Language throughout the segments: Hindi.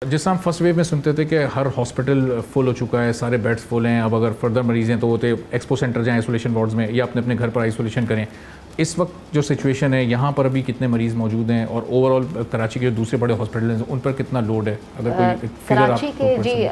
जिस हम फर्स्ट वेव में सुनते थे कि हर हॉस्पिटल फुल हो चुका है, सारे बेड्स फुल हैं, अब अगर फर्दर मरीज़ हैं तो वो तो एक्सपो सेंटर जाएँ आइसोलेशन वार्ड्स में या अपने अपने घर पर आइसोलेशन करें। इस वक्त जो सिचुएशन है यहाँ पर अभी कितने मरीज़ मौजूद हैं और ओवरऑल कराची के जो दूसरे बड़े हॉस्पिटल हैं उन पर कितना लोड है? अगर कोई कराची के जी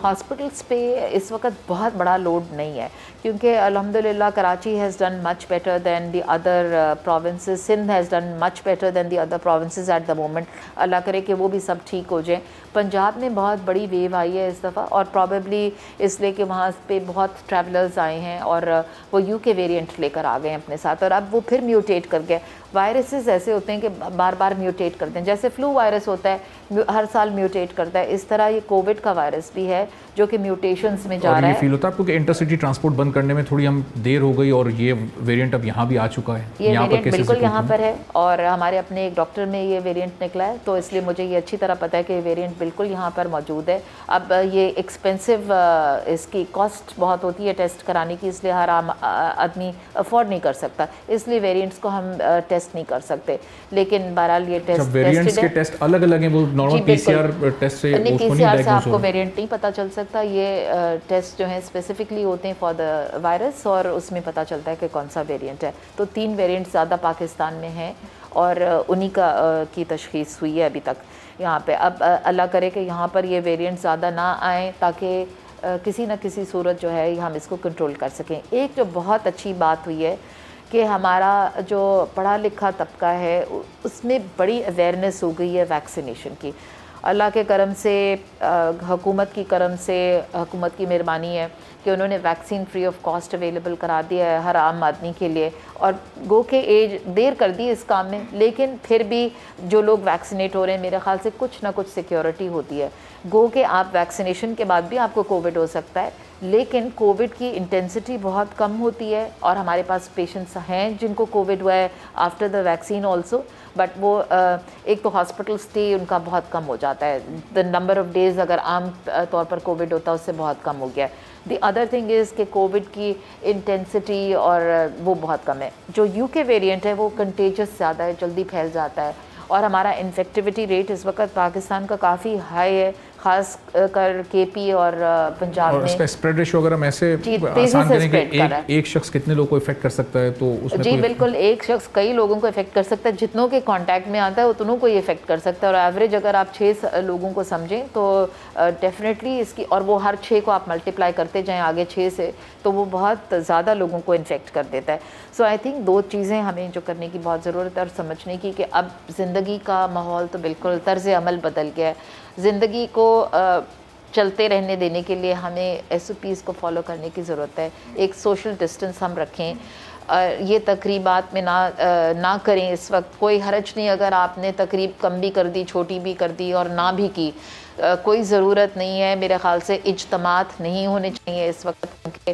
हॉस्पिटल्स पे इस वक्त बहुत बड़ा लोड नहीं है, क्योंकि अल्हम्दुलिल्लाह Karachi has done much better than the other provinces. Sindh has done much better than the other provinces at the moment. अल्लाह करे कि वो भी सब ठीक हो जाए। पंजाब में बहुत बड़ी वेव आई है इस दफ़ा, और प्रॉबेबली इसलिए कि वहाँ पे बहुत ट्रैवलर्स आए हैं और वो यूके वेरिएंट लेकर आ गए हैं अपने साथ, और अब वो फिर म्यूटेट कर गए। वायरसेस ऐसे होते हैं कि बार बार म्यूटेट करते हैं, जैसे फ्लू वायरस होता है हर साल म्यूटेट करता है, इस तरह ये कोविड का वायरस भी है जो कि म्यूटेशंस में जा रहा है। फील होता है आपको कि इंटरसिटी ट्रांसपोर्ट बंद करने में थोड़ी हम देर हो गई और ये वेरिएंट अब यहाँ भी आ चुका है? ये वेरिएंट बिल्कुल यहाँ पर है और हमारे अपने एक डॉक्टर में ये वेरिएंट निकला है, तो इसलिए मुझे ये अच्छी तरह पता है कि वेरिएंट बिल्कुल यहाँ पर मौजूद है। अब ये एक्सपेंसिव, इसकी कॉस्ट बहुत होती है टेस्ट कराने की, इसलिए हर आम आदमी अफोर्ड नहीं कर सकता, इसलिए वेरिएंट्स को हम टेस्ट नहीं कर सकते। लेकिन बहरहाल ये टेस्ट वेरिएंट्स के टेस्ट अलग अलग हैं, वो नॉर्मल पीसीआर टेस्ट से नहीं, पीसीआर से आपको वेरिएंट नहीं पता चल सकता। ये टेस्ट जो है स्पेसिफिकली होते हैं फॉर द वायरस, और उसमें पता चलता है कि कौन सा वेरिएंट है। तो 3 वेरिएंट ज़्यादा पाकिस्तान में हैं और उन्हीं का की तशख़ीस हुई है अभी तक यहाँ पे। अब अल्लाह करे कि यहाँ पर ये वेरिएंट ज़्यादा ना आए, ताकि किसी न किसी सूरत जो है हम इसको कंट्रोल कर सकें। एक जो बहुत अच्छी बात हुई है कि हमारा जो पढ़ा लिखा तबका है उसमें बड़ी अवेयरनेस हो गई है वैक्सीनेशन की। अल्लाह के करम से, हुकूमत की करम से, हुकूमत की मेहरबानी है कि उन्होंने vaccine free of cost available करा दिया है हर आम आदमी के लिए, और गो के एज देर कर दी इस काम में, लेकिन फिर भी जो लोग वैक्सीनेट हो रहे हैं मेरे ख़्याल से कुछ ना कुछ सिक्योरिटी होती है। गो के आप वैक्सीनेशन के बाद भी आपको कोविड हो सकता है, लेकिन कोविड की इंटेंसिटी बहुत कम होती है, और हमारे पास पेशेंट्स हैं जिनको कोविड हुआ है after the vaccine also, but वो एक तो हॉस्पिटल स्टे उनका बहुत कम हो जाता है। द नंबर ऑफ़ डेज़ अगर आम तौर पर कोविड होता है उससे बहुत कम हो गया है। द अदर थिंग इज़ कि कोविड की इंटेंसिटी और वो बहुत कम है। जो यूके वेरिएंट है वो कंटेजियस ज़्यादा है, जल्दी फैल जाता है, और हमारा इन्फेक्टिविटी रेट इस वक्त पाकिस्तान का काफ़ी हाई है, ख़ास कर केपी और पंजाब में। इसका स्प्रेड रेशो अगर हम ऐसे आसान करें कि एक शख्स कितने लोगों को इफेक्ट कर सकता है, तो उसमें जी बिल्कुल, एक शख्स कई लोगों को इफेक्ट कर सकता है। जितनों के कांटेक्ट में आता है उतनों को ये इफेक्ट कर सकता है, और एवरेज अगर आप 6 लोगों को समझें तो डेफिनेटली इसकी, और वो हर 6 को आप मल्टीप्लाई करते जाएँ आगे 6 से, तो वो बहुत ज़्यादा लोगों को इन्फेक्ट कर देता है। सो आई थिंक 2 चीज़ें हमें जो करने की बहुत ज़रूरत है और समझने की, कि अब ज़िंदगी का माहौल तो बिल्कुल तर्ज़ अमल बदल गया है। ज़िंदगी को चलते रहने देने के लिए हमें SOPs को फॉलो करने की ज़रूरत है। एक सोशल डिस्टेंस हम रखें, ये तकरीबात में ना करें। इस वक्त कोई हरज नहीं अगर आपने तकरीब कम भी कर दी, छोटी भी कर दी और ना भी की, कोई ज़रूरत नहीं है। मेरे ख़्याल से इज्तमात नहीं होने चाहिए इस वक्त, क्योंकि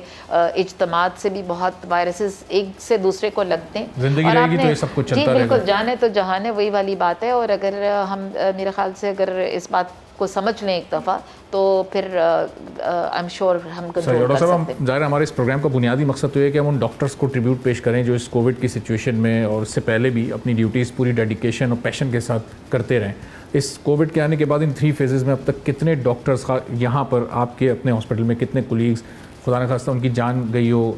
इज्तमात से भी बहुत वायरसेस एक से दूसरे को लगते हैं। ज़िंदगी रहेगी तो ये सब कुछ चलता रहेगा। जी बिल्कुल, जाने तो जहान है, वही वाली बात है। और अगर हम मेरे ख़्याल से अगर इस बात को समझ लें एक दफ़ा, तो फिर आई एम श्योर हम कंट्रोल कर सकते हैं। ज़ाहिर हमारे इस प्रोग्राम का बुनियादी मकसद तो ये है कि हम उन डॉक्टर्स को ट्रिब्यूट पेश करें जो इस कोविड की सिचुएशन में और उससे पहले भी अपनी ड्यूटीज़ पूरी डेडिकेशन और पैशन के साथ करते रहें। इस कोविड के आने के बाद इन 3 फेजेज़ में अब तक कितने डॉक्टर्स यहाँ पर आपके अपने हॉस्पिटल में, कितने कोलीग्स खुदा न खास्ता उनकी जान गई हो,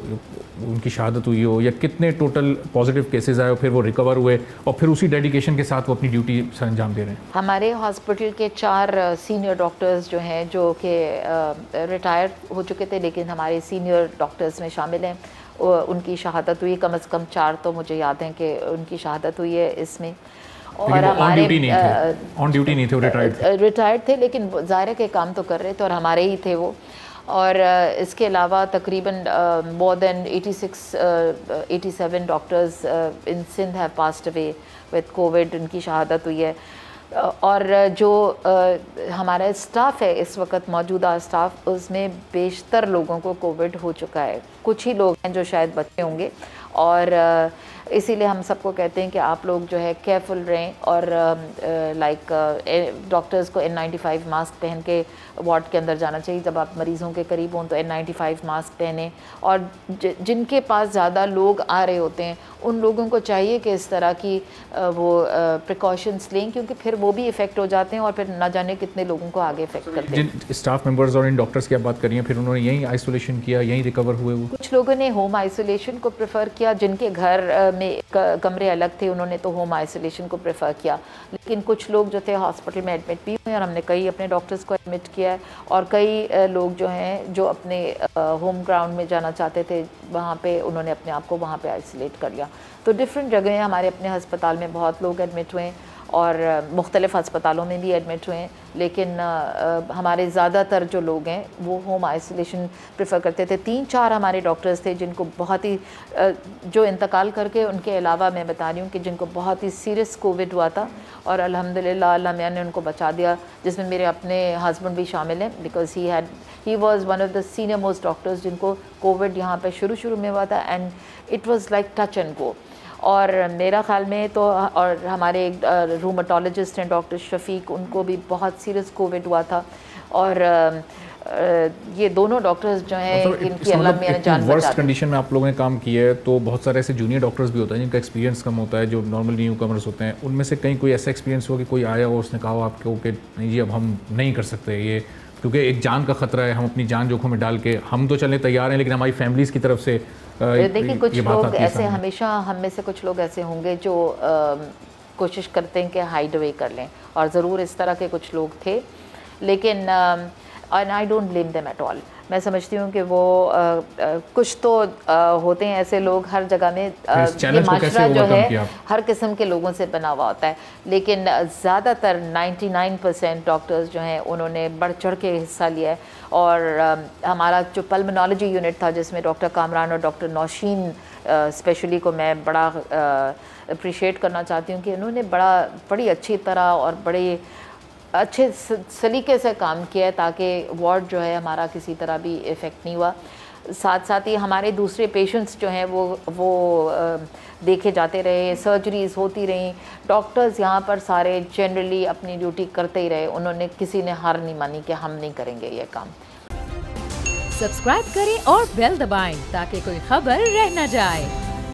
उनकी शहादत हुई हो, या कितने टोटल पॉजिटिव केसेस आए और फिर वो रिकवर हुए और फिर उसी डेडिकेशन के साथ वो अपनी ड्यूटी सर अंजाम दे रहे हैं? हमारे हॉस्पिटल के 4 सीनियर डॉक्टर्स जो हैं, जो कि रिटायर हो चुके थे लेकिन हमारे सीनियर डॉक्टर्स में शामिल हैं, उनकी शहादत हुई। कम से कम 4 तो मुझे याद हैं कि उनकी शहादत हुई है इसमें। और हमारे ऑन ड्यूटी नहीं थे, रिटायर्ड थे, लेकिन ज़ाहिर के काम तो कर रहे थे और हमारे ही थे वो। और इसके अलावा तकरीबन more than 87 doctors in Sindh have passed away with covid, उनकी शहादत हुई है। और जो हमारा स्टाफ है इस वक्त, मौजूदा स्टाफ, उसमें बेशतर लोगों को कोविड हो चुका है। कुछ ही लोग हैं जो शायद बचे होंगे, और इसीलिए हम सबको कहते हैं कि आप लोग जो है केयरफुल रहें और लाइक डॉक्टर्स को N95 मास्क पहन के वार्ड के अंदर जाना चाहिए। जब आप मरीज़ों के करीब हों तो N95 मास्क पहने, और जिनके पास ज़्यादा लोग आ रहे होते हैं उन लोगों को चाहिए कि इस तरह की वो प्रिकॉशंस लें, क्योंकि फिर वो भी इफ़ेक्ट हो जाते हैं और फिर ना जाने कितने लोगों को आगे इफेक्ट करते हैं। जिन स्टाफ मेंबर्स और इन डॉक्टर्स की आप बात करिए, फिर उन्होंने यहीं आइसोलेशन किया, यहीं रिकवर हुए वो? कुछ लोगों ने होम आइसोलेशन को प्रेफर किया, जिनके घर में कमरे अलग थे उन्होंने तो होम आइसोलेशन को प्रेफर किया, लेकिन कुछ लोग जो थे हॉस्पिटल में एडमिट भी हुए और हमने कई अपने डॉक्टर्स को एडमिट किया है, और कई लोग जो हैं जो अपने होम ग्राउंड में जाना चाहते थे वहाँ पे उन्होंने अपने आप को वहाँ पे आइसोलेट कर लिया। तो डिफरेंट जगह हमारे अपने अस्पताल में बहुत लोग एडमिट हुए हैं और मुख्तलिफ़ अस्पतालों में भी एडमिट हुए हैं, लेकिन हमारे ज़्यादातर जो लोग हैं वो होम आइसोलेशन प्रेफर करते थे। 3-4 हमारे डॉक्टर्स थे जिनको बहुत ही जो इंतकाल करके, उनके अलावा मैं बता रही हूँ कि जिनको बहुत ही सीरियस कोविड हुआ था और अल्हम्दुलिल्लाह अल्लाह मियां ने उनको बचा दिया, जिसमें मेरे अपने हस्बैंड भी शामिल हैं, because he was one of the senior most doctors जिनको कोविड यहाँ पे शुरू में हुआ था, and it was like touch and go. और मेरा ख्याल में तो, और हमारे एक रूमेटोलॉजिस्ट हैं डॉक्टर शफीक, उनको भी बहुत सीरियस कोविड हुआ था, और ये दोनों डॉक्टर्स जो हैं इनकी अल्लाह मियां ने जान बचा दी। वर्स्ट कंडीशन में आप लोगों ने काम किया है, तो बहुत सारे ऐसे जूनियर डॉक्टर्स भी होते हैं जिनका एक्सपीरियंस कम होता है, जो नॉर्मल न्यू कमर्स होते हैं, उनमें से कहीं कोई ऐसा एक्सपीरियंस हो कि कोई आया हो, उसने कहा आपको कि नहीं जी अब हम नहीं कर सकते ये, क्योंकि एक जान का ख़तरा है, हम अपनी जान जोखिम में डाल के हम तो चलने तैयार हैं, लेकिन हमारी फैमिलीज़ की तरफ से देखिए कुछ लोग ऐसे, हमेशा हम में से कुछ लोग ऐसे होंगे जो कोशिश करते हैं कि हाइड अवे कर लें, और ज़रूर इस तरह के कुछ लोग थे, लेकिन and I don't blame them at all. मैं समझती हूँ कि वो कुछ तो होते हैं ऐसे लोग हर जगह में, ये माशरा जो है हर किस्म के लोगों से बना हुआ होता है, लेकिन ज़्यादातर 99% डॉक्टर्स जो हैं उन्होंने बढ़ चढ़ के हिस्सा लिया है। और हमारा जो पल्मोनोलॉजी यूनिट था जिसमें डॉक्टर कामरान और डॉक्टर नौशीन स्पेशली को मैं बड़ा अप्रिशिएट करना चाहती हूँ कि उन्होंने बड़ी अच्छी तरह और बड़े अच्छे सलीके से काम किया है ताकि वार्ड जो है हमारा किसी तरह भी इफ़ेक्ट नहीं हुआ। साथ साथ ही हमारे दूसरे पेशेंट्स जो हैं वो देखे जाते रहे, सर्जरीज़ होती रहीं, डॉक्टर्स यहाँ पर सारे जनरली अपनी ड्यूटी करते ही रहे, उन्होंने किसी ने हार नहीं मानी कि हम नहीं करेंगे ये काम। सब्सक्राइब करें और बेल दबाएं ताकि कोई खबर रह न जाए।